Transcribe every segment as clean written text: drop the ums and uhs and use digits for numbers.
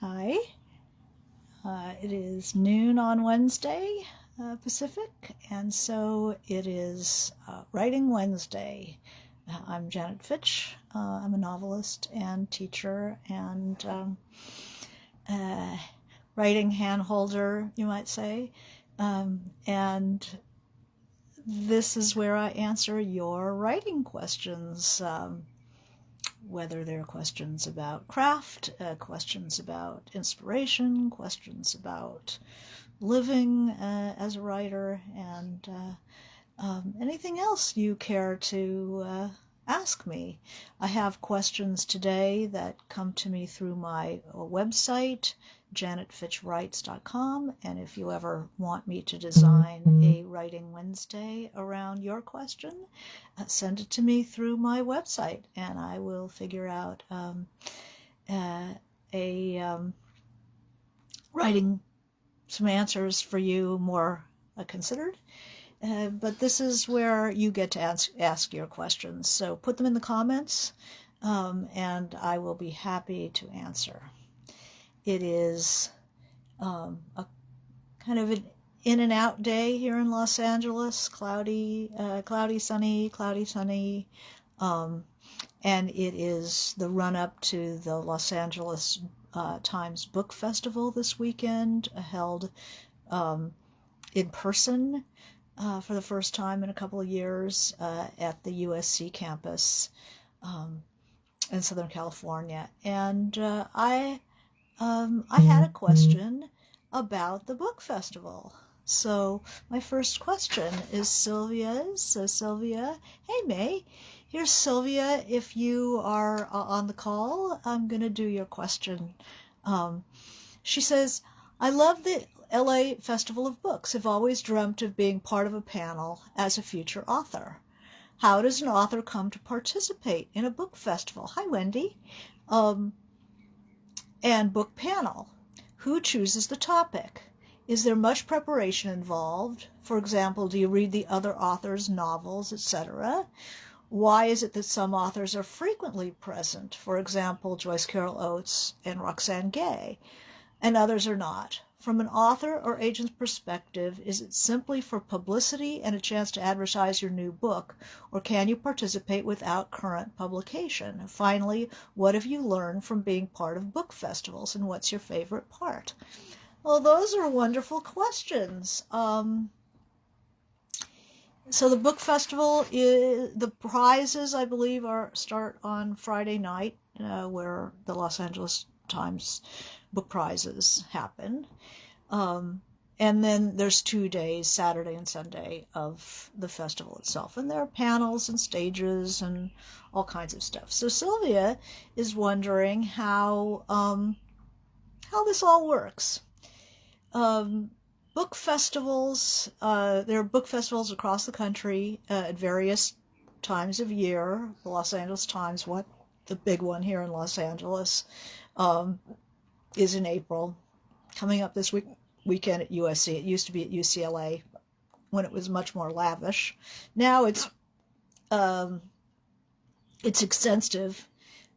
Hi. It is noon on Wednesday, Pacific, and so it is Writing Wednesday. I'm Janet Fitch. I'm a novelist and teacher and writing handholder, you might say. And this is where I answer your writing questions. Whether they're questions about craft, questions about inspiration, questions about living as a writer, and anything else you care to ask me. I have questions today that come to me through my website, janetfitchwrites.com, and if you ever want me to design a Writing Wednesday around your question, send it to me through my website, and I will figure out writing some answers for you more considered. But this is where you get to ask your questions. So put them in the comments, and I will be happy to answer. It is a kind of an in and out day here in Los Angeles, cloudy, sunny, and it is the run-up to the Los Angeles Times Book Festival this weekend, held in person for the first time in a couple of years at the USC campus in Southern California. And I had a question about the book festival. So my first question is Sylvia's. So Sylvia, hey May, here's Sylvia. If you are on the call, I'm going to do your question. She says, I love the LA Festival of Books. Have always dreamt of being part of a panel as a future author. How does an author come to participate in a book festival? Hi, Wendy. And book panel. Who chooses the topic? Is there much preparation involved? For example, do you read the other authors' novels, etc.? Why is it that some authors are frequently present? For example, Joyce Carol Oates and Roxane Gay, and others are not. From an author or agent's perspective, is it simply for publicity and a chance to advertise your new book, or can you participate without current publication? Finally, what have you learned from being part of book festivals, and what's your favorite part? Well, those are wonderful questions. So the book festival, the prizes, I believe, start on Friday night, where the Los Angeles Times book prizes happen. And then there's 2 days, Saturday and Sunday, of the festival itself. And there are panels and stages and all kinds of stuff. So Sylvia is wondering how this all works. Book festivals, there are book festivals across the country at various times of year. The Los Angeles Times, the big one here in Los Angeles, is in April. Coming up this weekend at USC. It used to be at UCLA when it was much more lavish. Now it's extensive,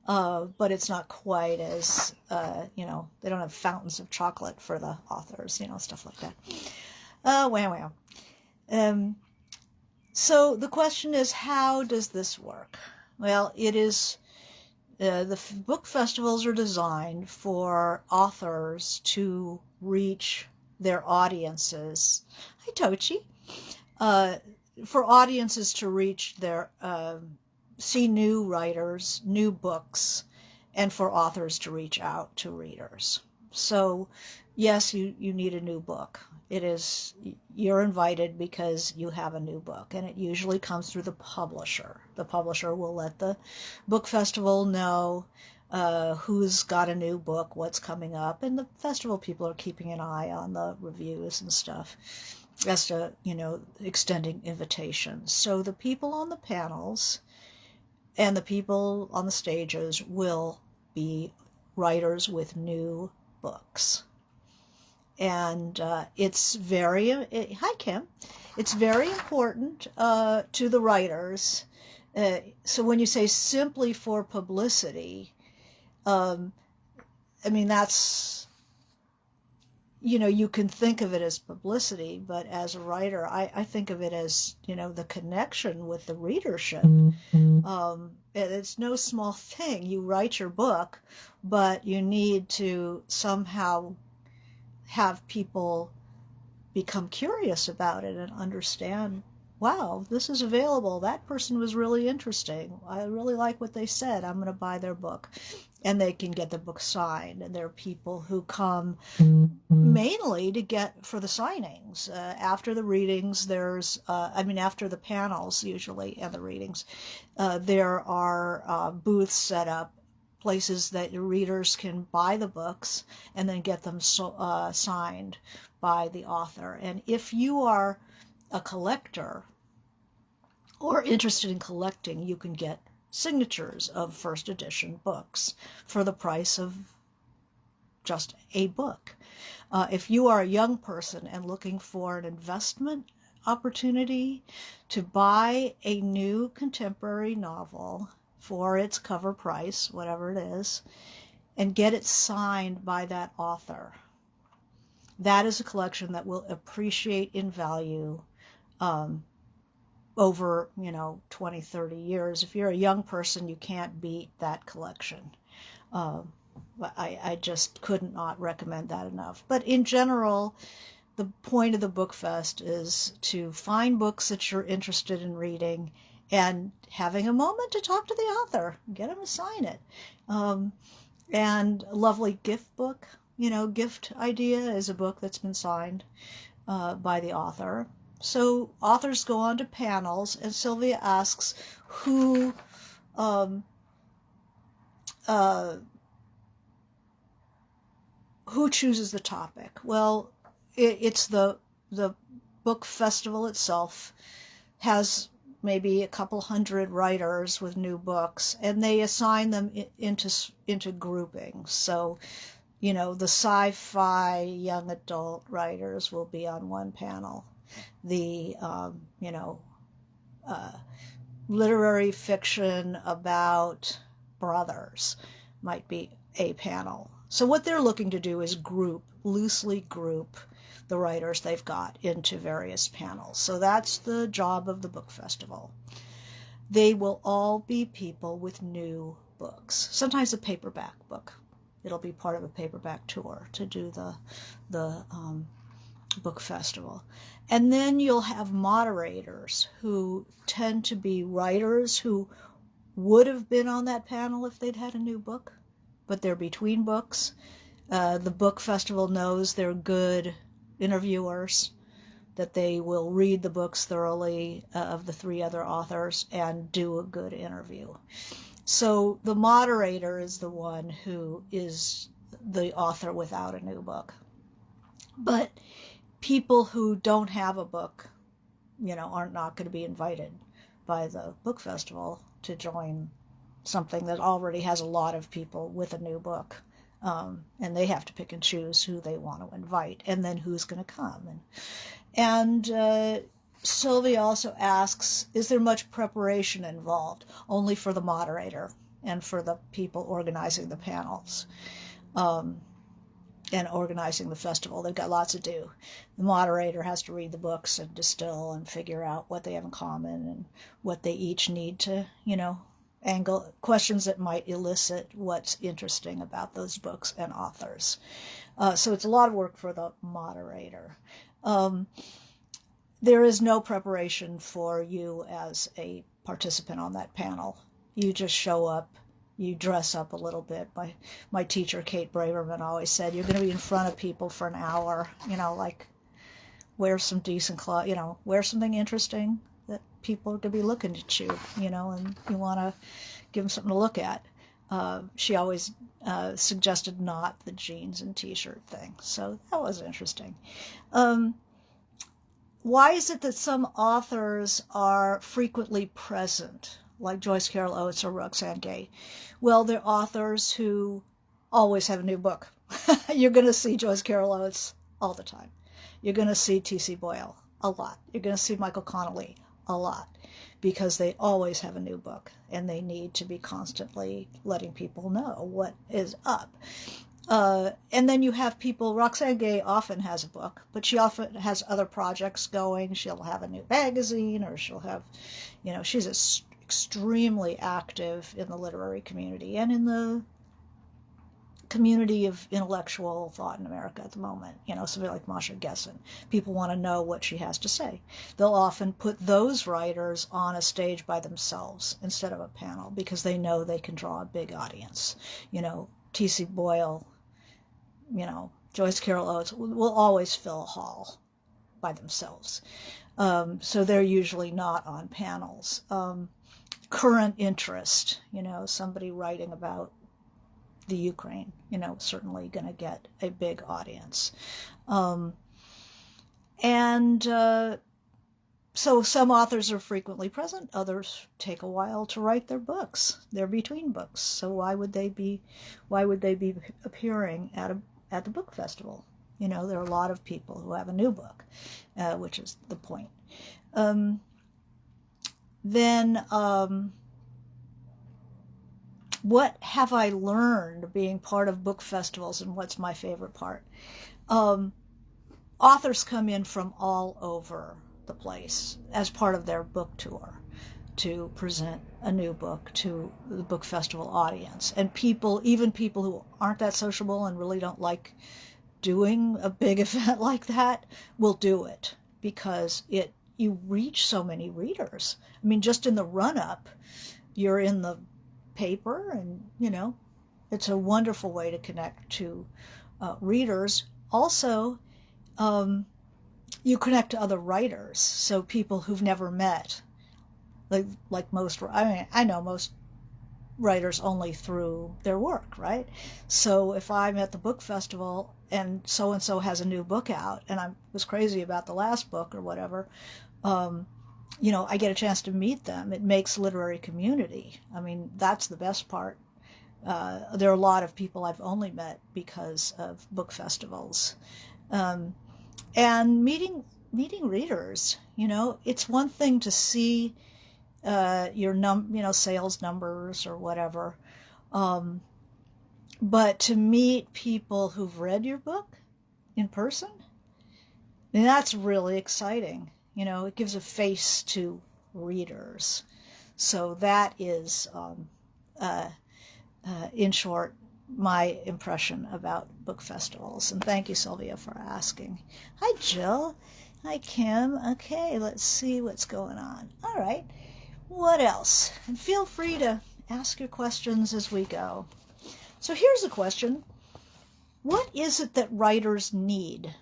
but it's not quite as, they don't have fountains of chocolate for the authors, stuff like that. Wow. So the question is, how does this work? Well, it is, the book festivals are designed for authors to reach their audiences. Hi, Tochi. For audiences to reach their, see new writers, new books, and for authors to reach out to readers. So, yes, you need a new book. You're invited because you have a new book, and it usually comes through the publisher. The publisher will let the book festival know who's got a new book, what's coming up, and the festival people are keeping an eye on the reviews and stuff as to, extending invitations. So the people on the panels and the people on the stages will be writers with new books. And it's hi Kim, it's very important to the writers. So when you say simply for publicity, I mean, that's, you can think of it as publicity, but as a writer, I think of it as, the connection with the readership. It's no small thing. You write your book, but you need to somehow have people become curious about it and understand, wow, this is available. That person was really interesting. I really like what they said. I'm going to buy their book. And they can get the book signed. And there are people who come mainly to get for the signings. After the readings, after the panels usually and the readings, there are booths set up, places that your readers can buy the books and then get them signed by the author. And if you are a collector or interested in collecting, you can get signatures of first edition books for the price of just a book. If you are a young person and looking for an investment opportunity to buy a new contemporary novel for its cover price, whatever it is, and get it signed by that author, that is a collection that will appreciate in value over, 20, 30 years. If you're a young person, you can't beat that collection. I just could not recommend that enough. But in general, the point of the Book Fest is to find books that you're interested in reading and having a moment to talk to the author, get them to sign it. And a lovely gift book, gift idea is a book that's been signed by the author. So authors go on to panels, and Sylvia asks who chooses the topic. Well, it's the book festival itself has maybe a couple hundred writers with new books, and they assign them into groupings. So, the sci-fi young adult writers will be on one panel. The literary fiction about brothers might be a panel. So what they're looking to do is loosely group the writers they've got into various panels. So that's the job of the book festival. They will all be people with new books. Sometimes a paperback book. It'll be part of a paperback tour to do the book festival. And then you'll have moderators who tend to be writers who would have been on that panel if they'd had a new book, but they're between books. The book festival knows they're good interviewers, that they will read the books thoroughly of the three other authors and do a good interview. So the moderator is the one who is the author without a new book. But people who don't have a book, are not going to be invited by the book festival to join something that already has a lot of people with a new book. And they have to pick and choose who they want to invite and then who's going to come. And Sylvia also asks, is there much preparation involved? Only for the moderator and for the people organizing the panels and organizing the festival. They've got lots to do. The moderator has to read the books and distill and figure out what they have in common and what they each need to, angle questions that might elicit what's interesting about those books and authors. So it's a lot of work for the moderator. There is no preparation for you as a participant on that panel. You just show up, you dress up a little bit. My teacher, Kate Braverman, always said, you're going to be in front of people for an hour, wear some decent clothes, wear something interesting that people are going to be looking at you, and you want to give them something to look at. She always suggested not the jeans and t-shirt thing. So that was interesting. Why is it that some authors are frequently present, like Joyce Carol Oates or Roxane Gay? Well, they're authors who always have a new book. You're going to see Joyce Carol Oates all the time. You're going to see T.C. Boyle a lot. You're going to see Michael Connelly a lot, because they always have a new book and they need to be constantly letting people know what is up. And then you have people, Roxane Gay often has a book, but she often has other projects going. She'll have a new magazine, or she'll have, she's extremely active in the literary community and in the community of intellectual thought in America at the moment. Somebody like Masha Gessen. People want to know what she has to say. They'll often put those writers on a stage by themselves instead of a panel because they know they can draw a big audience. T.C. Boyle, Joyce Carol Oates will always fill a hall by themselves. So they're usually not on panels. Current interest, somebody writing about the Ukraine, certainly going to get a big audience. So some authors are frequently present, others take a while to write their books. They're between books, so why would they be appearing at the book festival? There are a lot of people who have a new book, which is the point. What have I learned being part of book festivals, and what's my favorite part? Authors come in from all over the place as part of their book tour to present a new book to the book festival audience. And even people who aren't that sociable and really don't like doing a big event like that will do it because you reach so many readers. I mean, just in the run-up, you're in the paper, and it's a wonderful way to connect to readers. Also, you connect to other writers, so people who've never met, like most. I know most writers only through their work, right? So if I'm at the book festival and so has a new book out, and I was crazy about the last book or whatever, I get a chance to meet them. It makes literary community. I mean, that's the best part. There are a lot of people I've only met because of book festivals. And meeting readers, it's one thing to see your sales numbers or whatever, but to meet people who've read your book in person, and that's really exciting. It gives a face to readers. So that is, in short, my impression about book festivals. And thank you, Sylvia, for asking. Hi, Jill. Hi, Kim. Okay, let's see what's going on. All right. What else? And feel free to ask your questions as we go. So here's a question. What is it that writers need?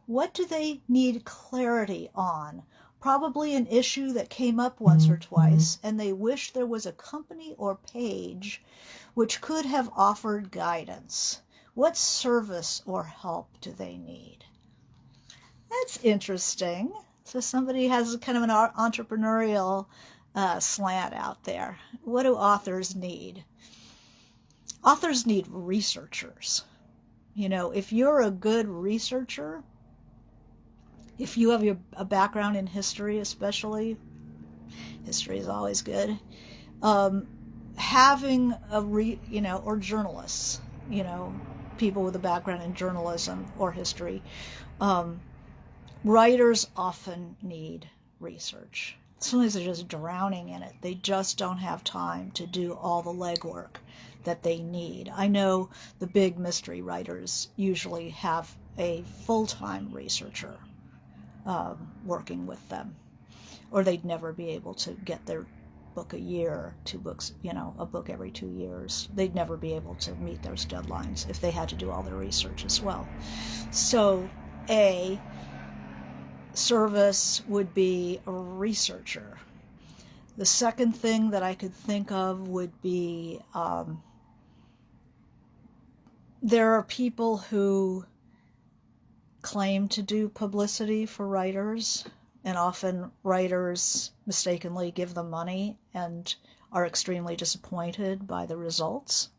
What do they need clarity on? Probably an issue that came up once or twice, and they wish there was a company or page which could have offered guidance. What service or help do they need? That's interesting. So somebody has kind of an entrepreneurial slant out there. What do authors need? Authors need researchers. If you're a good researcher, if you have a background in history, especially, history is always good, having or journalists, people with a background in journalism or history, writers often need research. Sometimes they're just drowning in it. They just don't have time to do all the legwork that they need. I know the big mystery writers usually have a full-time researcher working with them, or they'd never be able to get their book a year, 2 books, a book every 2 years. They'd never be able to meet those deadlines if they had to do all their research as well. So a service would be a researcher. The second thing that I could think of would be there are people who claim to do publicity for writers, and often writers mistakenly give them money and are extremely disappointed by the results.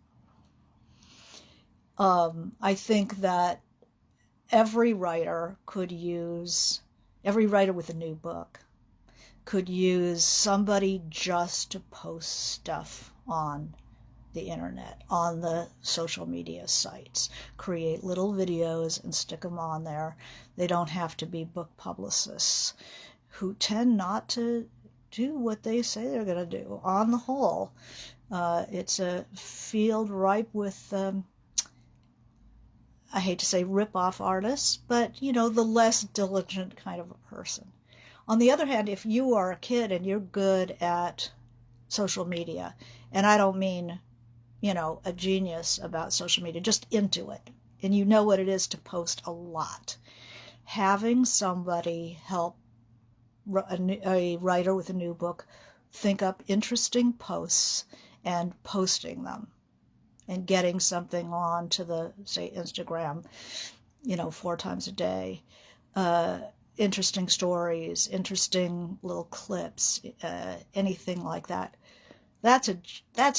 I think that every writer with a new book could use somebody just to post stuff on the internet, on the social media sites. Create little videos and stick them on there. They don't have to be book publicists who tend not to do what they say they're going to do. On the whole, it's a field ripe with, I hate to say rip-off artists, but, the less diligent kind of a person. On the other hand, if you are a kid and you're good at social media, and I don't mean, a genius about social media, just into it, and you know what it is to post a lot, having somebody help a writer with a new book think up interesting posts and posting them and getting something on to the, say, Instagram, 4 times a day, interesting stories, interesting little clips, anything like that. That's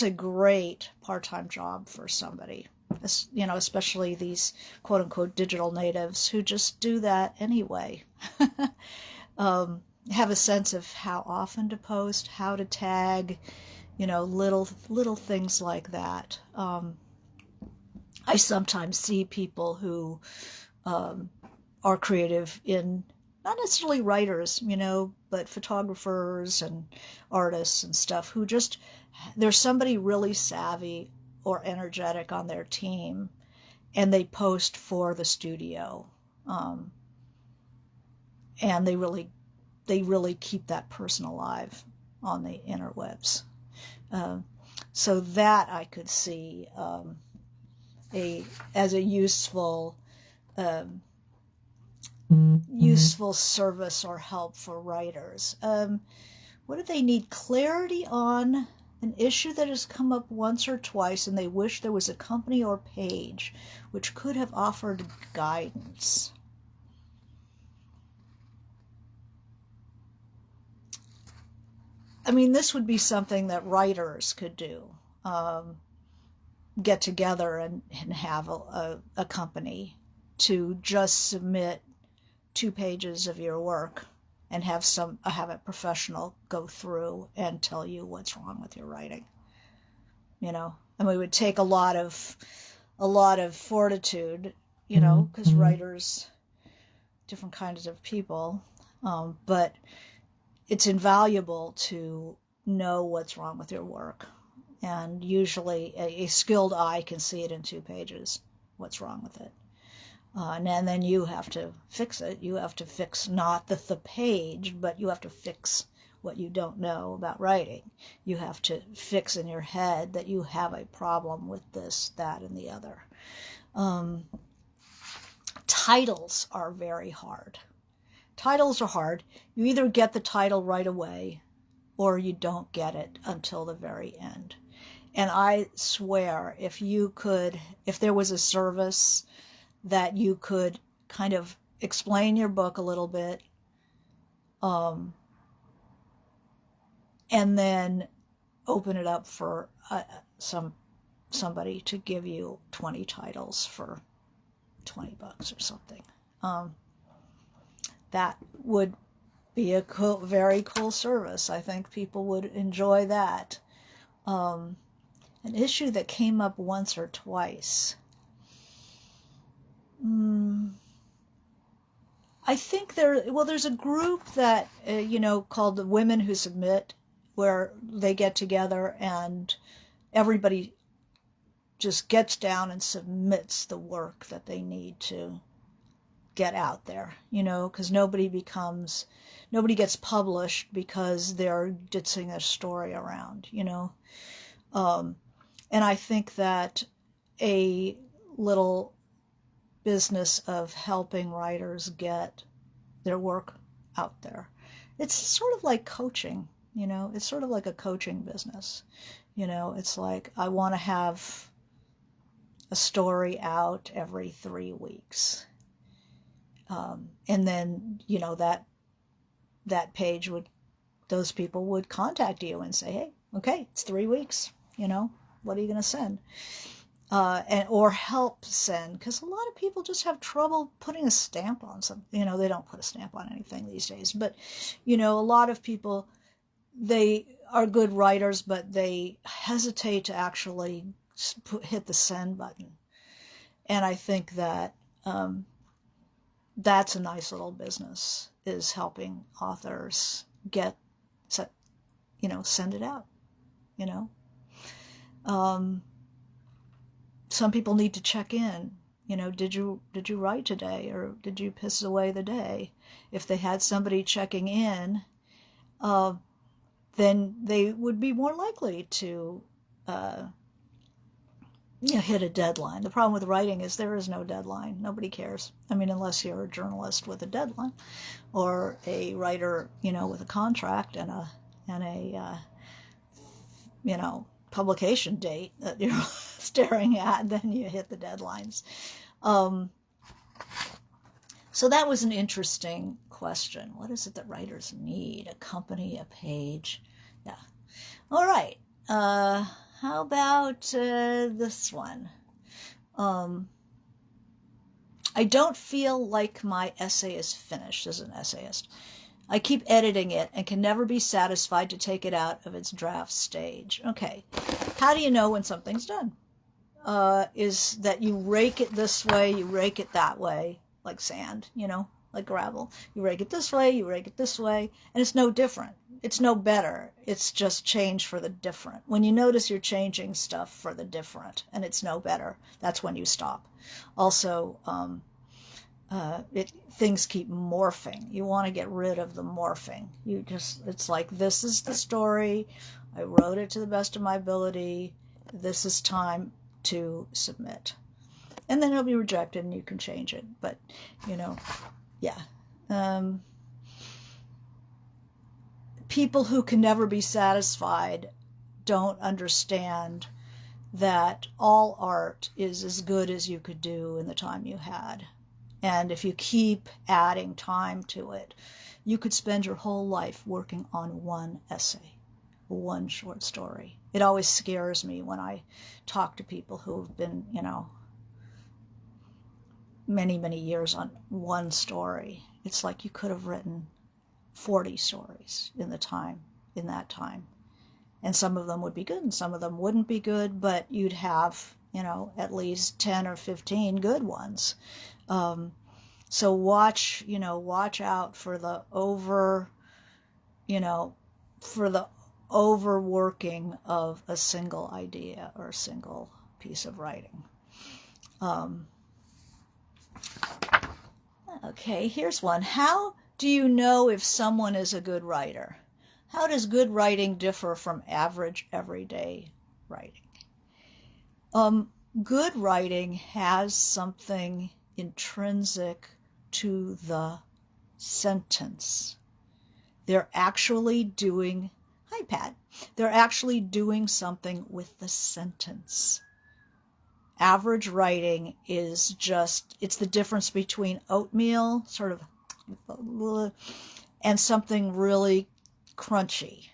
a great part-time job for somebody, especially these quote-unquote digital natives who just do that anyway. Have a sense of how often to post, how to tag, little things like that. I sometimes see people who are creative in, not necessarily writers, but photographers and artists and stuff who just, there's somebody really savvy or energetic on their team and they post for the studio. And they really keep that person alive on the interwebs. So that I could see as a useful service or help for writers. What do they need? Clarity on an issue that has come up once or twice and they wish there was a company or page which could have offered guidance. I mean, this would be something that writers could do. Get together and have a company to just submit 2 pages of your work and have a professional go through and tell you what's wrong with your writing. And we would take a lot of fortitude, because writers, different kinds of people, but it's invaluable to know what's wrong with your work. And usually a skilled eye can see it in 2 pages, what's wrong with it. And then you have to fix it. You have to fix not the page, but you have to fix what you don't know about writing. You have to fix in your head that you have a problem with this, that, and the other. Titles are very hard. Titles are hard. You either get the title right away or you don't get it until the very end. And I swear, if there was a service that you could kind of explain your book a little bit, and then open it up for somebody to give you 20 titles for $20 or something. That would be a very cool service. I think people would enjoy that. An issue that came up once or twice. I think there's a group that, called the Women Who Submit, where they get together and everybody just gets down and submits the work that they need to get out there, because nobody gets published because they're ditching their story around, and I think that a little business of helping writers get their work out there, it's sort of like coaching, it's sort of like a coaching business. It's like, I want to have a story out every 3 weeks. And then, that page those people would contact you and say, hey, okay, it's 3 weeks, what are you going to send? Or help send, because a lot of people just have trouble putting a stamp on something. They don't put a stamp on anything these days, but, a lot of people, they are good writers, but they hesitate to actually hit the send button. And I think that that's a nice little business, is helping authors get, send it out, you know. Some people need to check in. Did you write today, or did you piss away the day? If they had somebody checking in, then they would be more likely to hit a deadline. The problem with writing is there is no deadline. Nobody cares. I mean, unless you're a journalist with a deadline, or a writer, with a contract and a publication date that you're staring at, then you hit the deadlines. So that was an interesting question. What is it that writers need? A company, a page? Yeah. All right. How about this one? I don't feel like my essay is finished as an essayist. I keep editing it and can never be satisfied to take it out of its draft stage. Okay. How do you know when something's done? Is that you rake it this way, you rake it that way, like sand, like gravel. You rake it this way, you rake it this way, and it's no different. It's no better. It's just change for the different. When you notice you're changing stuff for the different and it's no better, that's when you stop. Also, things keep morphing. You want to get rid of the morphing. It's like, this is the story. I wrote it to the best of my ability. This is time to submit. And then it'll be rejected and you can change it. But, yeah. People who can never be satisfied don't understand that all art is as good as you could do in the time you had. And if you keep adding time to it, you could spend your whole life working on one essay, one short story. It always scares me when I talk to people who've been, many, many years on one story. It's like you could have written 40 stories in that time. And some of them would be good and some of them wouldn't be good, but you'd have, at least 10 or 15 good ones. So watch out for the overworking of a single idea or a single piece of writing. Okay, here's one. How do you know if someone is a good writer? How does good writing differ from average, everyday writing? Good writing has something intrinsic to the sentence. They're actually doing, hi Pat, they're actually doing something with the sentence. Average writing is just, it's the difference between oatmeal, sort of, and something really crunchy.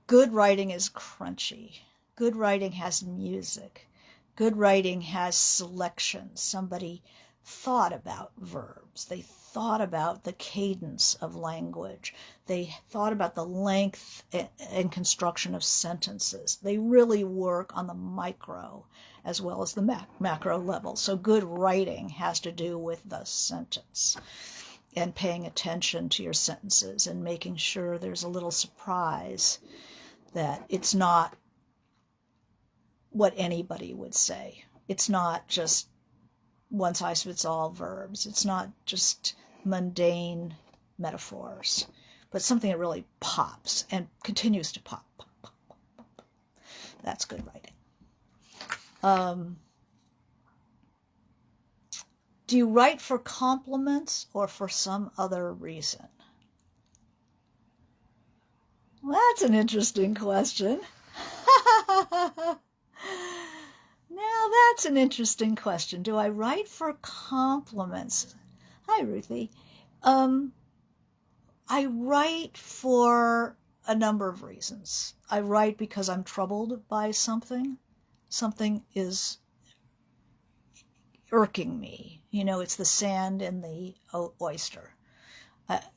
Good writing is crunchy. Good writing has music. Good writing has selection. Somebody thought about verbs. They thought about the cadence of language. They thought about the length and construction of sentences. They really work on the micro as well as the macro level. So good writing has to do with the sentence and paying attention to your sentences and making sure there's a little surprise, that it's not what anybody would say. It's not just one size fits all verbs. It's not just mundane metaphors, but something that really pops and continues to pop. That's good writing. Do you write for compliments or for some other reason? Well, that's an interesting question. Now that's an interesting question. Do I write for compliments? Hi, Ruthie. I write for a number of reasons. I write because I'm troubled by something. Something is irking me. It's the sand in the oyster.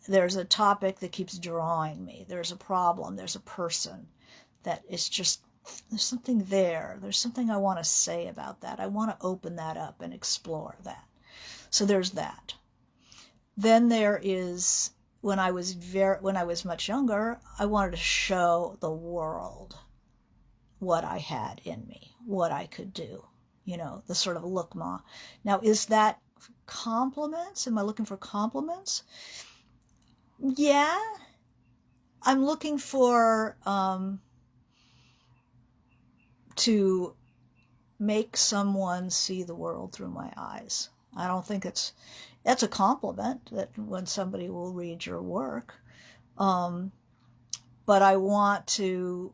there's a topic that keeps drawing me. There's a problem. There's a person that is just, there's something there. There's something I want to say about that. I want to open that up and explore that. So there's that. Then there is, when I was much younger, I wanted to show the world what I had in me, what I could do. The sort of look, ma. Now, is that compliments? Am I looking for compliments? Yeah. I'm looking for to make someone see the world through my eyes. I don't think that's a compliment, that when somebody will read your work. But I want to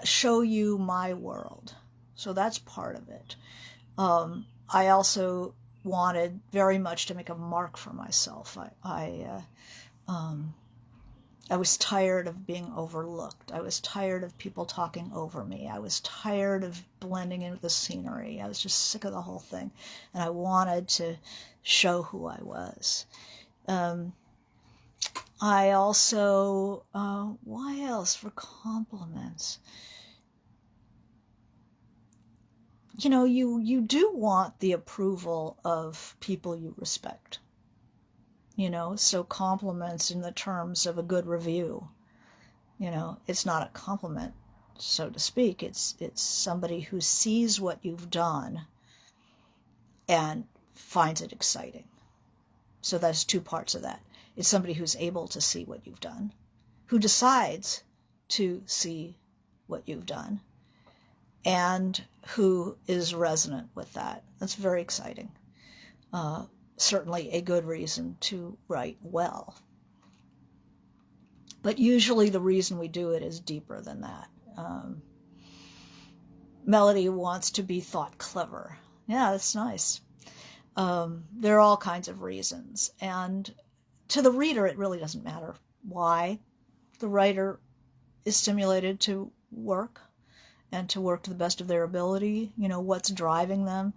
show you my world. So that's part of it. I also wanted very much to make a mark for myself. I was tired of being overlooked. I was tired of people talking over me. I was tired of blending in with the scenery. I was just sick of the whole thing. And I wanted to show who I was. I also, why else for compliments? You do want the approval of people you respect. So compliments in the terms of a good review. It's not a compliment, so to speak. It's somebody who sees what you've done and finds it exciting. So that's two parts of that. It's somebody who's able to see what you've done, who decides to see what you've done, and who is resonant with that. That's very exciting. Certainly a good reason to write well. But usually the reason we do it is deeper than that. Melody wants to be thought clever. Yeah, that's nice. There are all kinds of reasons. And to the reader, it really doesn't matter why. The writer is stimulated to work, and to work to the best of their ability. What's driving them.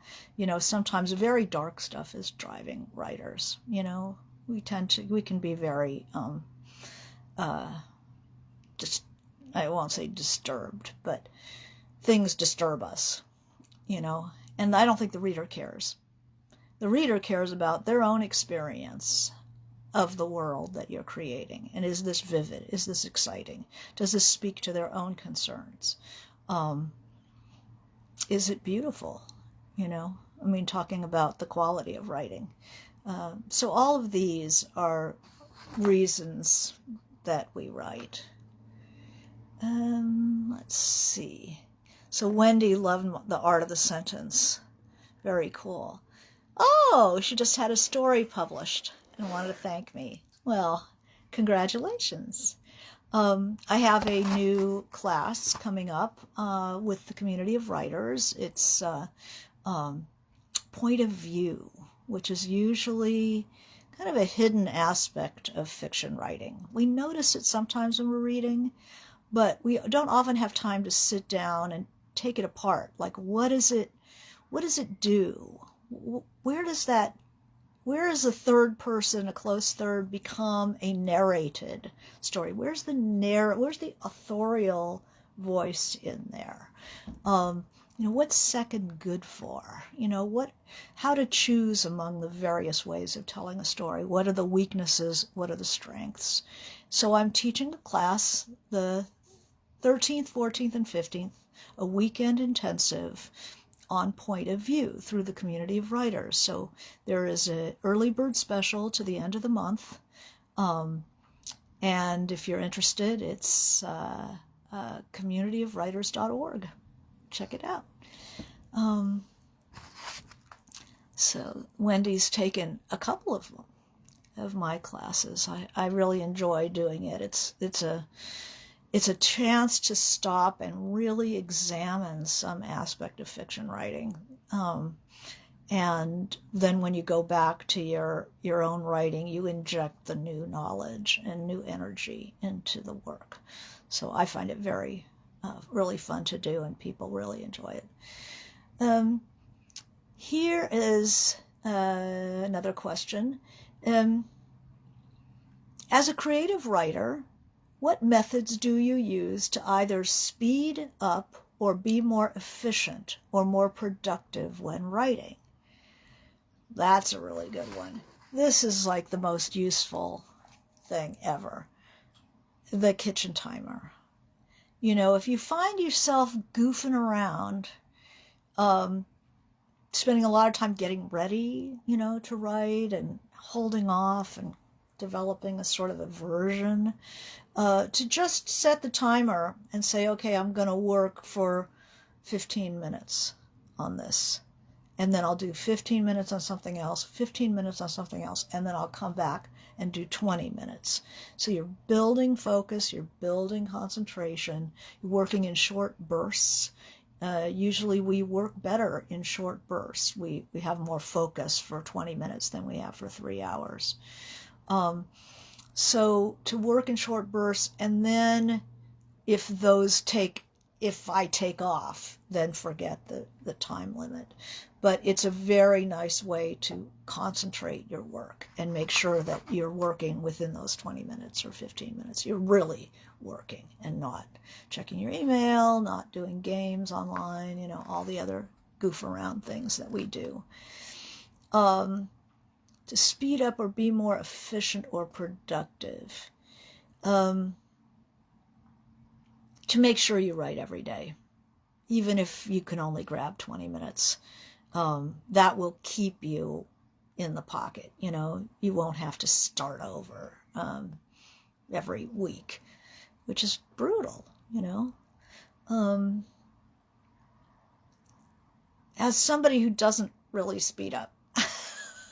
Sometimes very dark stuff is driving writers. We can be very, just, I won't say disturbed, but things disturb us, and I don't think the reader cares. The reader cares about their own experience of the world that you're creating. And is this vivid? Is this exciting? Does this speak to their own concerns? Is it beautiful? Talking about the quality of writing. So all of these are reasons that we write. Let's see. So Wendy loved The Art of the Sentence. Very cool. Oh, she just had a story published and wanted to thank me. Well, congratulations. I have a new class coming up with the community of writers. It's point of view, which is usually kind of a hidden aspect of fiction writing. We notice it sometimes when we're reading, but we don't often have time to sit down and take it apart. Like, what does it do? Where does a third person, a close third, become a narrated story? Where's the authorial voice in there? What's second good for? How to choose among the various ways of telling a story? What are the weaknesses? What are the strengths? So I'm teaching a class the 13th, 14th, and 15th, a weekend intensive on point of view through the community of writers. So there is an early bird special to the end of the month. And if you're interested, it's communityofwriters.org. Check it out. So Wendy's taken a couple of my classes. I really enjoy doing it. It's a chance to stop and really examine some aspect of fiction writing. And then when you go back to your own writing, you inject the new knowledge and new energy into the work. So I find it very, really fun to do, and people really enjoy it. Here is Another question. As a creative writer, what methods do you use to either speed up or be more efficient or more productive when writing? That's a really good one. This is like the most useful thing ever. The kitchen timer. If you find yourself goofing around, spending a lot of time getting ready, to write and holding off and developing a sort of aversion, to just set the timer and say, okay, I'm going to work for 15 minutes on this. And then I'll do 15 minutes on something else, 15 minutes on something else, and then I'll come back and do 20 minutes. So you're building focus, you're building concentration, you're working in short bursts. Usually we work better in short bursts. We have more focus for 20 minutes than we have for 3 hours. So to work in short bursts, and then if I take off, then forget the time limit. But it's a very nice way to concentrate your work and make sure that you're working within those 20 minutes or 15 minutes. You're really working and not checking your email, not doing games online, all the other goof around things that we do. To speed up or be more efficient or productive. To make sure you write every day, even if you can only grab 20 minutes. That will keep you in the pocket. You won't have to start over every week, which is brutal, As somebody who doesn't really speed up,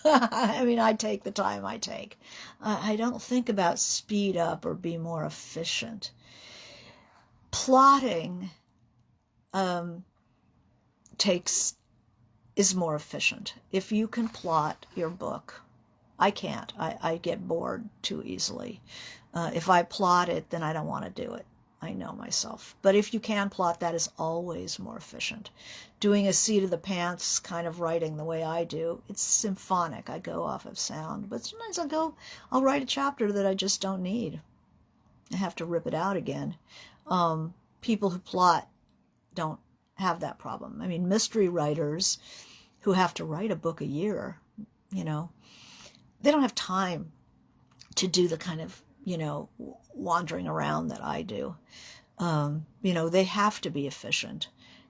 I take the time I take. I don't think about speed up or be more efficient. Plotting is more efficient. If you can plot your book, I can't. I get bored too easily. If I plot it, then I don't want to do it. I know myself. But if you can plot, that is always more efficient. Doing a seat of the pants kind of writing the way I do, it's symphonic. I go off of sound. But sometimes I'll write a chapter that I just don't need. I have to rip it out again. People who plot don't have that problem. Mystery writers who have to write a book a year, they don't have time to do the kind of, wandering around that I do. They have to be efficient,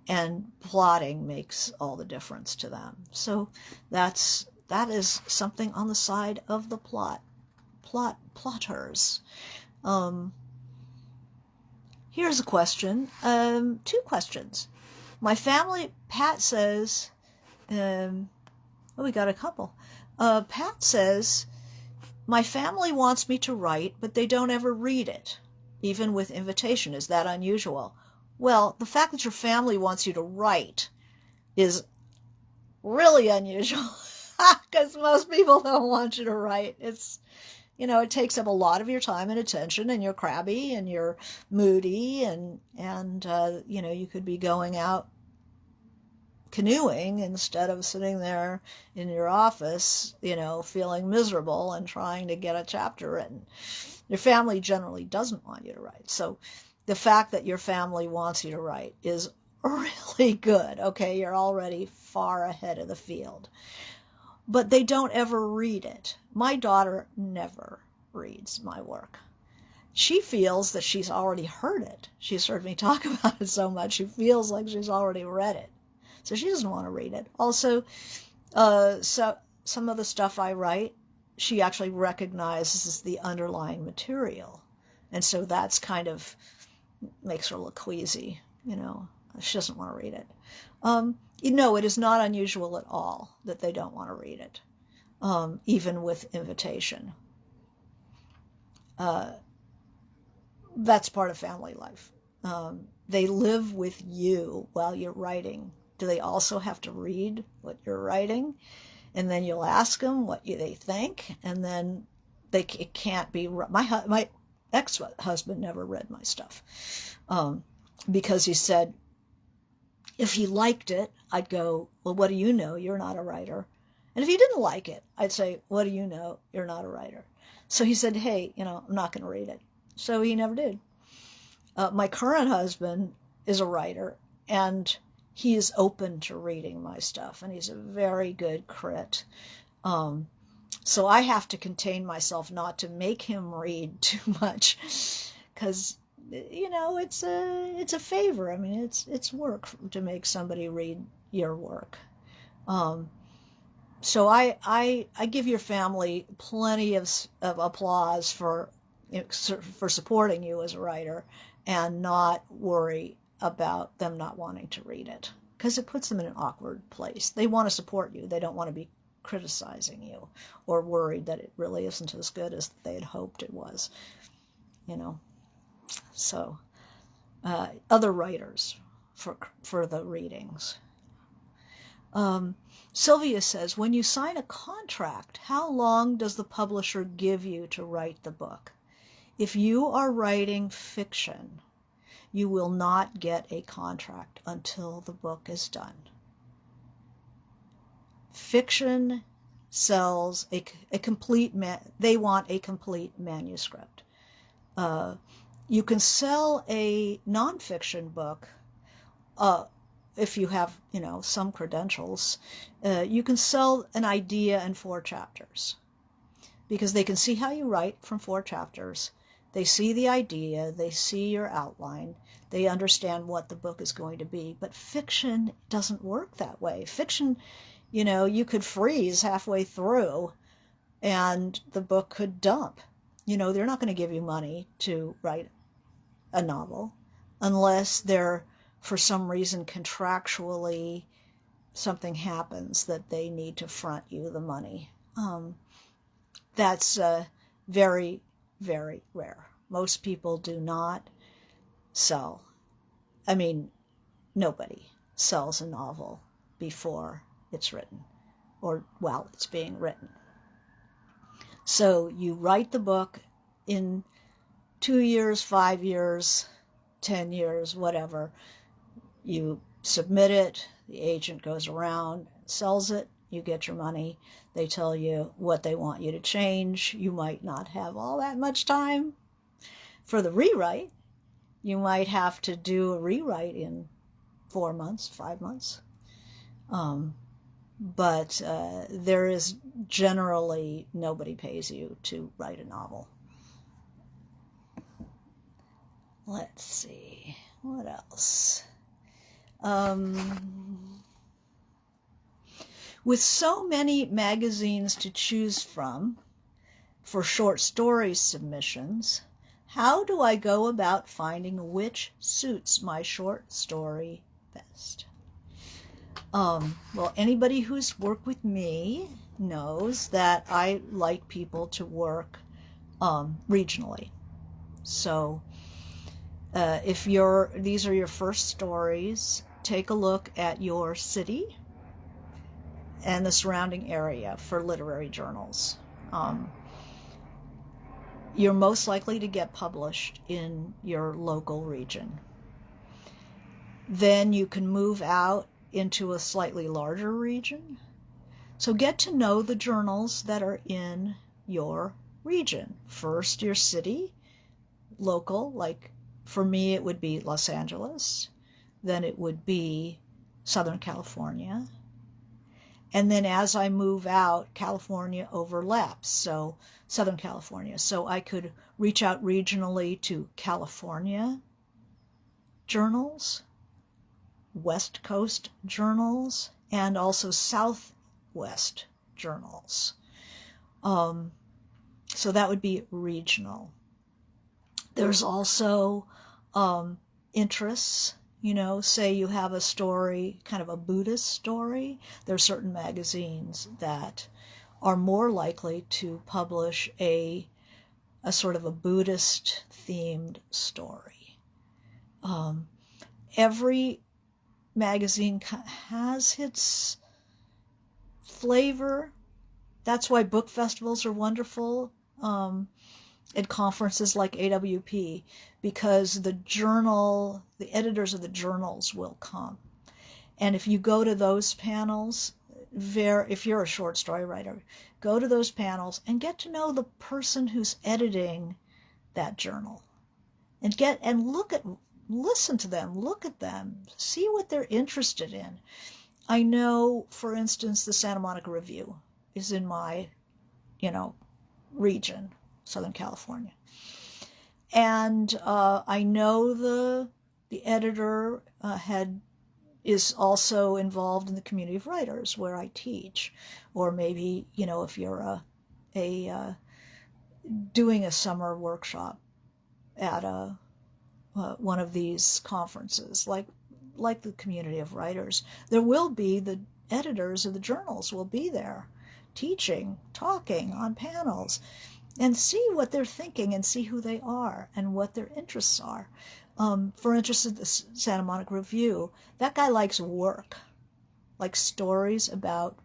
and plotting makes all the difference to them. So that is something on the side of the plotters. Here's a question, 2 questions. My family, Pat says, we got a couple. Pat says, my family wants me to write, but they don't ever read it, even with invitation. Is that unusual? Well, the fact that your family wants you to write is really unusual, because most people don't want you to write. It's, it takes up a lot of your time and attention, and you're crabby and you're moody, and you could be going out canoeing instead of sitting there in your office, feeling miserable and trying to get a chapter written. Your family generally doesn't want you to write. So the fact that your family wants you to write is really good. Okay, you're already far ahead of the field. But they don't ever read it. My daughter never reads my work. She feels that she's already heard it. She's heard me talk about it so much, she feels like she's already read it. So she doesn't want to read it. Also, so some of the stuff I write, she actually recognizes the underlying material. And so that's kind of makes her look queasy, She doesn't want to read it. It is not unusual at all that they don't want to read it, even with invitation. That's part of family life. They live with you while you're writing. Do they also have to read what you're writing? And then you'll ask them what they think, and then it can't be. My ex-husband never read my stuff, because he said, if he liked it, I'd go, well, what do you know? You're not a writer. And if he didn't like it, I'd say, what do you know? You're not a writer. So he said, hey, I'm not going to read it. So he never did. My current husband is a writer, and he is open to reading my stuff, and he's a very good crit. So I have to contain myself not to make him read too much, because it's a favor. I mean, it's work to make somebody read your work. So I give your family plenty of applause for supporting you as a writer, and not worry about them not wanting to read it, because it puts them in an awkward place. They want to support you. They don't want to be criticizing you or worried that it really isn't as good as they had hoped it was. So other writers for the readings. Sylvia says, when you sign a contract, how long does the publisher give you to write the book? If you are writing fiction, you will not get a contract until the book is done. Fiction sells a complete, they want a complete manuscript. You can sell a nonfiction book, if you have, some credentials. You can sell an idea in 4 chapters, because they can see how you write from 4 chapters. They see the idea, they see your outline, they understand what the book is going to be. But fiction doesn't work that way. Fiction, you could freeze halfway through and the book could dump. They're not going to give you money to write a novel unless they're, for some reason, contractually, something happens that they need to front you the money. That's very, very rare. Most people do not sell. I mean, nobody sells a novel before it's written, or while it's being written. So you write the book in 2 years, 5 years, 10 years, whatever. You submit it, the agent goes around, sells it, you get your money. They tell you what they want you to change. You might not have all that much time for the rewrite. You might have to do a rewrite in 4 months, 5 months. But there is generally, nobody pays you to write a novel. Let's see, what else? With so many magazines to choose from for short story submissions, how do I go about finding which suits my short story best? Well, anybody who's worked with me knows that I like people to work regionally. So if these are your first stories, take a look at your city and the surrounding area for literary journals. You're most likely to get published in your local region. Then you can move out into a slightly larger region. So get to know the journals that are in your region. First, your city, local, like for me it would be Los Angeles, then it would be Southern California, and then as I move out, California overlaps, so Southern California. So I could reach out regionally to California journals, West Coast journals, and also Southwest journals. So that would be regional. There's also interests. Say you have a story, kind of a Buddhist story. There are certain magazines that are more likely to publish a sort of a Buddhist themed story. Every magazine has its flavor. That's why book festivals are wonderful. At conferences like AWP, because the editors of the journals will come. And if you go to those panels, if you're a short story writer, go to those panels and get to know the person who's editing that journal, and listen to them, look at them, see what they're interested in. I know, for instance, the Santa Monica Review is in my, region, Southern California. And I know the editor is also involved in the community of writers where I teach, or maybe if you're doing a summer workshop at one of these conferences, like the community of writers, there will be the editors of the journals will be there, teaching, talking on panels, and see what they're thinking and see who they are and what their interests are. For instance, the Santa Monica Review, that guy likes work, likes stories about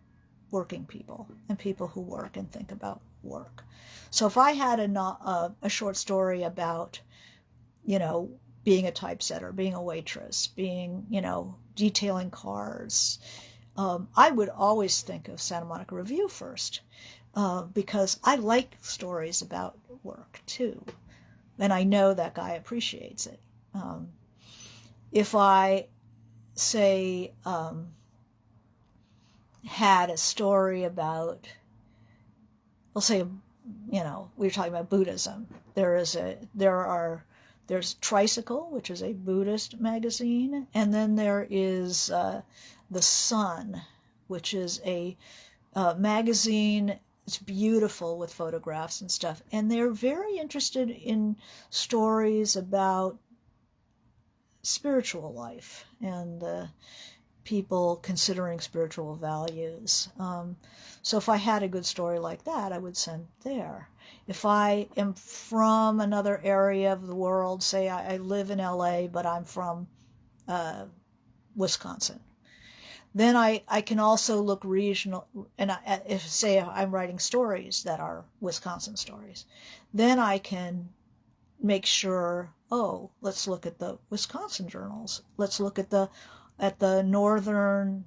working people and people who work and think about work. So if I had a short story about, being a typesetter, being a waitress, being, detailing cars, I would always think of Santa Monica Review first, because I like stories about work too. And I know that guy appreciates it. If I, say, had a story about, we'll say, we were talking about Buddhism. There's Tricycle, which is a Buddhist magazine, and then there is The Sun, which is a magazine. It's beautiful with photographs and stuff, and they're very interested in stories about spiritual life and people considering spiritual values. So if I had a good story like that, I would send there. If I am from another area of the world, say I live in LA, but I'm from Wisconsin, then I can also look regional, and if I'm writing stories that are Wisconsin stories, then I can make sure, let's look at the Wisconsin journals. Let's look at the northern,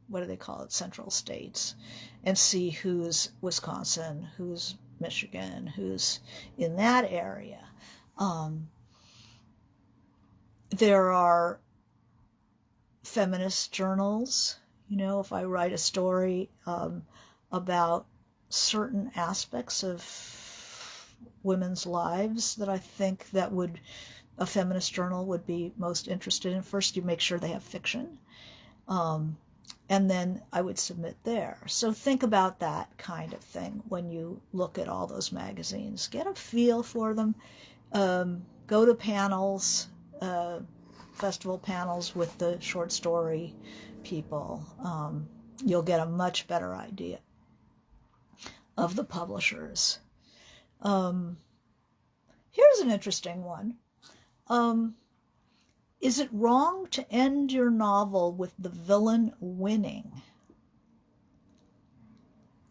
what do they call it, central states, and see who's Wisconsin, who's Michigan, who's in that area. There are feminist journals. If I write a story about certain aspects of women's lives that I think that a feminist journal would be most interested in, first you make sure they have fiction, and then I would submit there. So think about that kind of thing when you look at all those magazines. Get a feel for them. Go to panels, festival panels with the short story people. You'll get a much better idea of the publishers. Here's an interesting one. Is it wrong to end your novel with the villain winning?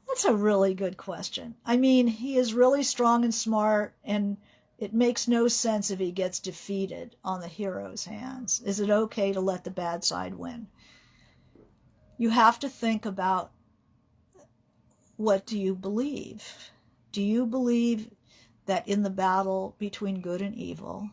That's a really good question. I mean, he is really strong and smart, and it makes no sense if he gets defeated on the hero's hands. Is it okay to let the bad side win? You have to think about, what do you believe? Do you believe that in the battle between good and evil,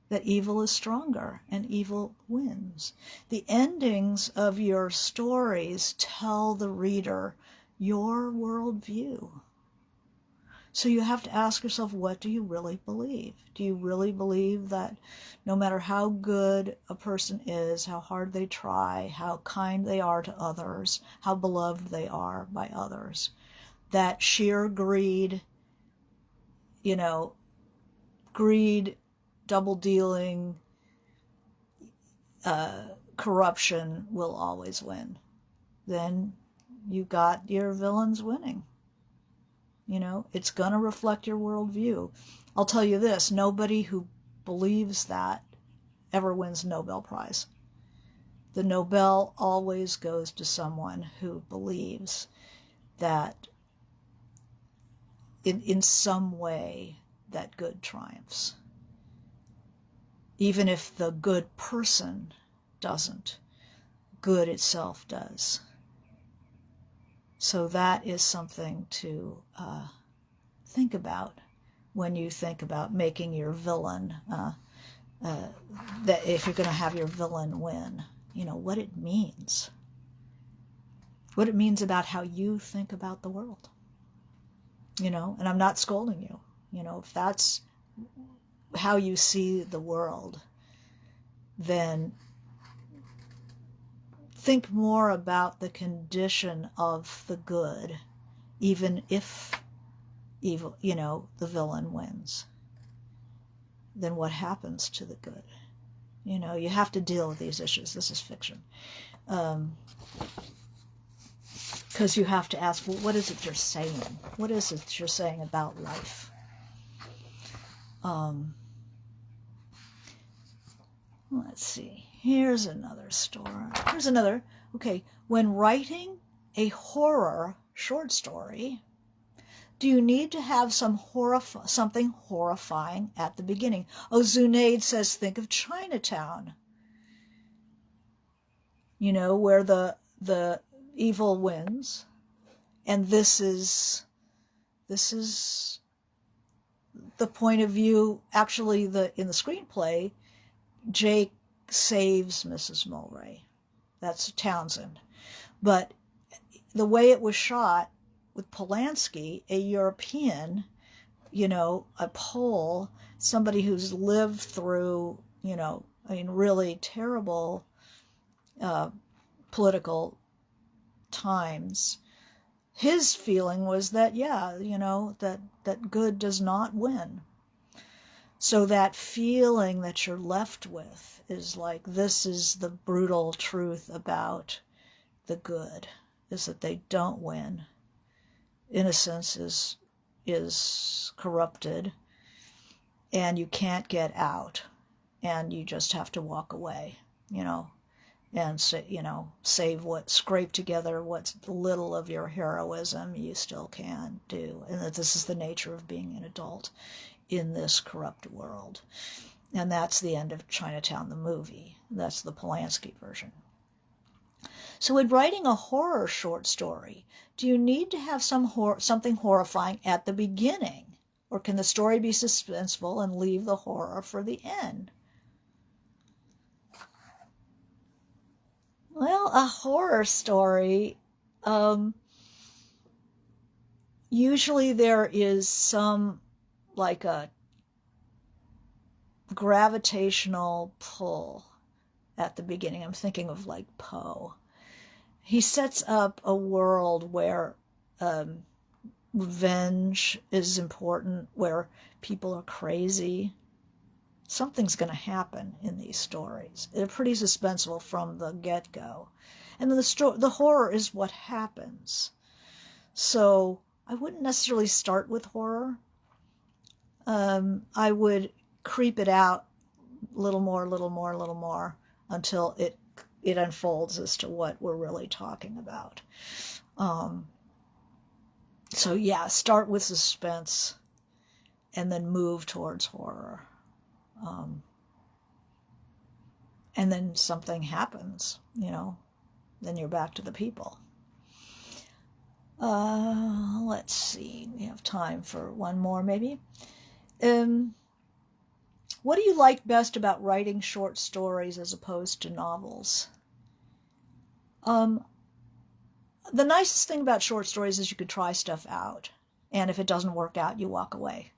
that evil is stronger and evil wins? The endings of your stories tell the reader your worldview. So you have to ask yourself, what do you really believe? Do you really believe that no matter how good a person is, how hard they try, how kind they are to others, how beloved they are by others, that sheer greed, double dealing, corruption will always win? Then you got your villains winning. It's going to reflect your worldview. I'll tell you this, nobody who believes that ever wins a Nobel Prize. The Nobel always goes to someone who believes that in some way that good triumphs. Even if the good person doesn't, good itself does. So that is something to think about when you think about making your villain, that if you're going to have your villain win, what it means. What it means about how you think about the world. And I'm not scolding you. If that's how you see the world, then think more about the condition of the good, even if evil, the villain wins. Then what happens to the good? You have to deal with these issues. This is fiction. Because you have to ask, well, what is it you're saying? What is it you're saying about life? Let's see. Here's another story. Okay. When writing a horror short story, do you need to have something horrifying at the beginning? Oh, Zunaid says, think of Chinatown. Where the evil wins. And this is the point of view. Actually, in the screenplay, Jake saves Mrs. Mulwray. That's Townsend. But the way it was shot with Polanski, a European, a Pole, somebody who's lived through, really terrible political times, his feeling was that, that good does not win. So that feeling that you're left with is like, this is the brutal truth about the good, is that they don't win. Innocence is corrupted, and you can't get out, and you just have to walk away, and scrape together what's little of your heroism you still can do, and that this is the nature of being an adult in this corrupt world. And that's the end of Chinatown, the movie. That's the Polanski version. So in writing a horror short story, do you need to have something horrifying at the beginning? Or can the story be suspenseful and leave the horror for the end? Well, a horror story, usually there is some, like a gravitational pull at the beginning. I'm thinking of like Poe. He sets up a world where revenge is important, where people are crazy. Something's going to happen in these stories. They're pretty suspenseful from the get-go. And then the horror is what happens. So I wouldn't necessarily start with horror. I would creep it out a little more until it unfolds as to what we're really talking about. So yeah, start with suspense and then move towards horror. And then something happens, then you're back to the people. Let's see, we have time for one more maybe. What do you like best about writing short stories as opposed to novels? The nicest thing about short stories is you could try stuff out. And if it doesn't work out, you walk away.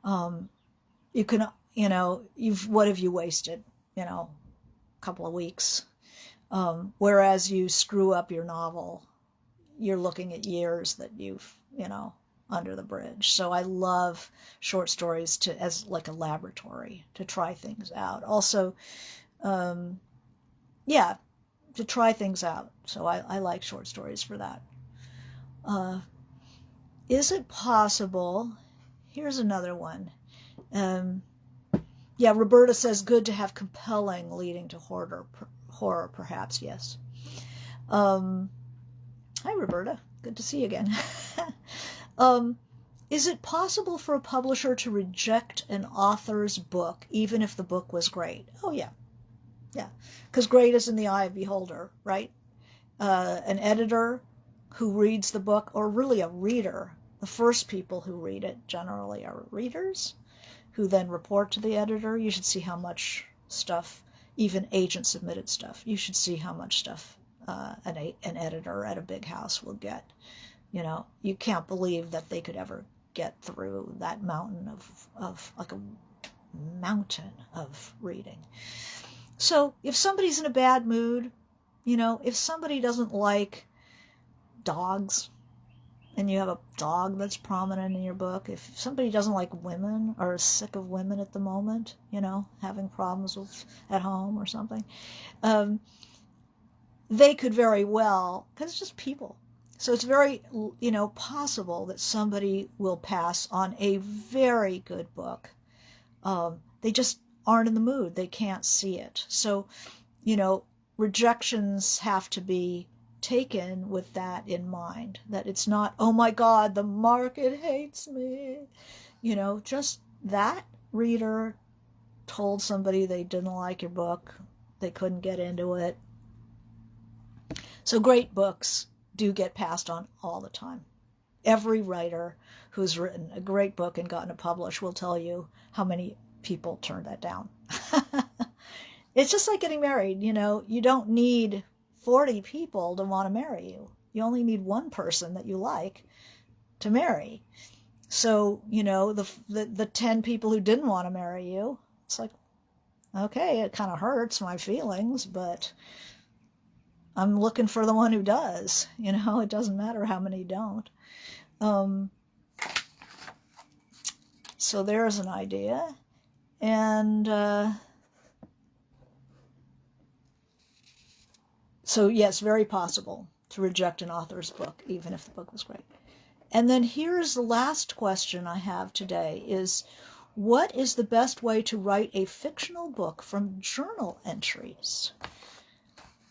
You can, what have you wasted? A couple of weeks. Whereas you screw up your novel, you're looking at years that you've, under the bridge. So I love short stories as like a laboratory to try things out. Also, to try things out. So I like short stories for that. Is it possible? Here's another one. Roberta says, good to have compelling leading to horror perhaps, yes. Hi, Roberta. Good to see you again. Is it possible for a publisher to reject an author's book, even if the book was great? Oh, yeah. Yeah, because great is in the eye of the beholder, right? An editor who reads the book, or really a reader, the first people who read it generally are readers who then report to the editor. You should see how much stuff, even agent submitted stuff, you should see how much stuff an editor at a big house will get. You know, you can't believe that they could ever get through that mountain of like a mountain of reading. So if somebody's in a bad mood, you know, if somebody doesn't like dogs, and you have a dog that's prominent in your book, if somebody doesn't like women or is sick of women at the moment, you know, having problems with at home or something, they could very well, because it's just people. So it's very, you know, possible that somebody will pass on a very good book. They just aren't in the mood. They can't see it. So, you know, rejections have to be taken with that in mind, that it's not, oh my God, the market hates me. You know, just that reader told somebody they didn't like your book, they couldn't get into it. So great books do get passed on all the time. Every writer who's written a great book and gotten it published will tell you how many people turned that down. It's just like getting married, you know, you don't need 40 people to want to marry you. You only need one person that you like to marry. So, you know, the 10 people who didn't want to marry you, it's like, okay, it kind of hurts my feelings, but I'm looking for the one who does. You know, it doesn't matter how many don't. So there's an idea. And so, yes, very possible to reject an author's book, even if the book was great. And then here's the last question I have today is, what is the best way to write a fictional book from journal entries?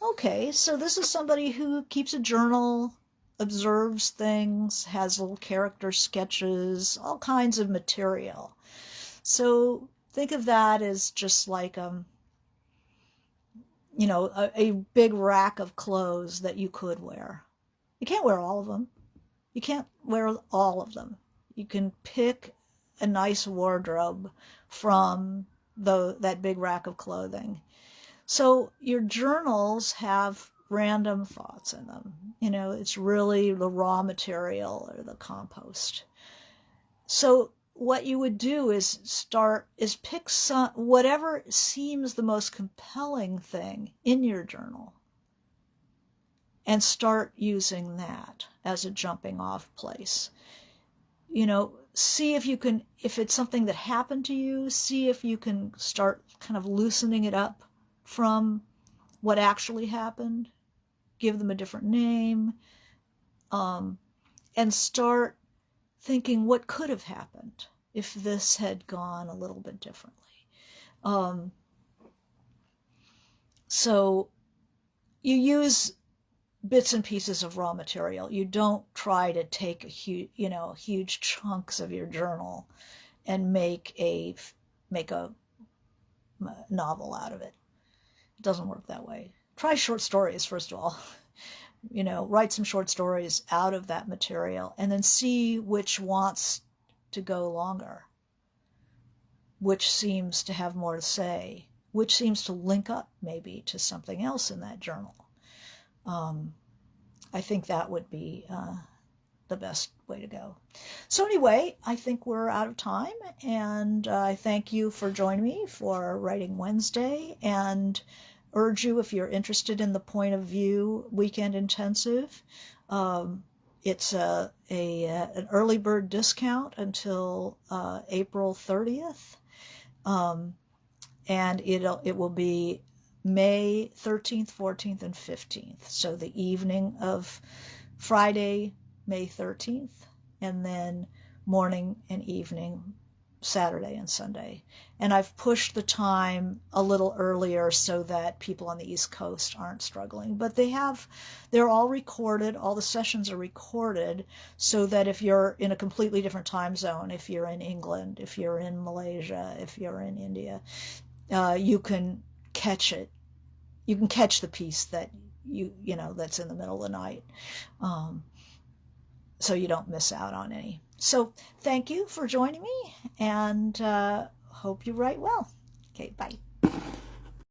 Okay, so this is somebody who keeps a journal, observes things, has little character sketches, all kinds of material. So think of that as just like you know, a big rack of clothes that you could wear. You can't wear all of them. You can't wear all of them. You can pick a nice wardrobe from that big rack of clothing. So your journals have random thoughts in them. You know, it's really the raw material or the compost. So what you would do is pick whatever seems the most compelling thing in your journal and start using that as a jumping off place. You know, see if you can, if it's something that happened to you, see if you can start kind of loosening it up from what actually happened, give them a different name, and start thinking what could have happened if this had gone a little bit differently. So you use bits and pieces of raw material. You don't try to take huge chunks of your journal and make a novel out of it. It doesn't work that way. Try short stories, first of all. You know, write some short stories out of that material and then see which wants to go longer, which seems to have more to say, which seems to link up maybe to something else in that journal. I think that would be the best way to go. So anyway, I think we're out of time, and I thank you for joining me for Writing Wednesday, and urge you, if you're interested in the Point of View Weekend Intensive, it's an early bird discount until April 30th, and it will be May 13th, 14th, and 15th. So the evening of Friday, May 13th, and then morning and evening, Saturday and Sunday. And I've pushed the time a little earlier so that people on the East Coast aren't struggling. But they're all recorded. All the sessions are recorded so that if you're in a completely different time zone, if you're in England, if you're in Malaysia, if you're in India, you can catch it you can catch the piece that you know that's in the middle of the night, so you don't miss out on any. So thank you for joining me, and hope you write well. Okay, bye.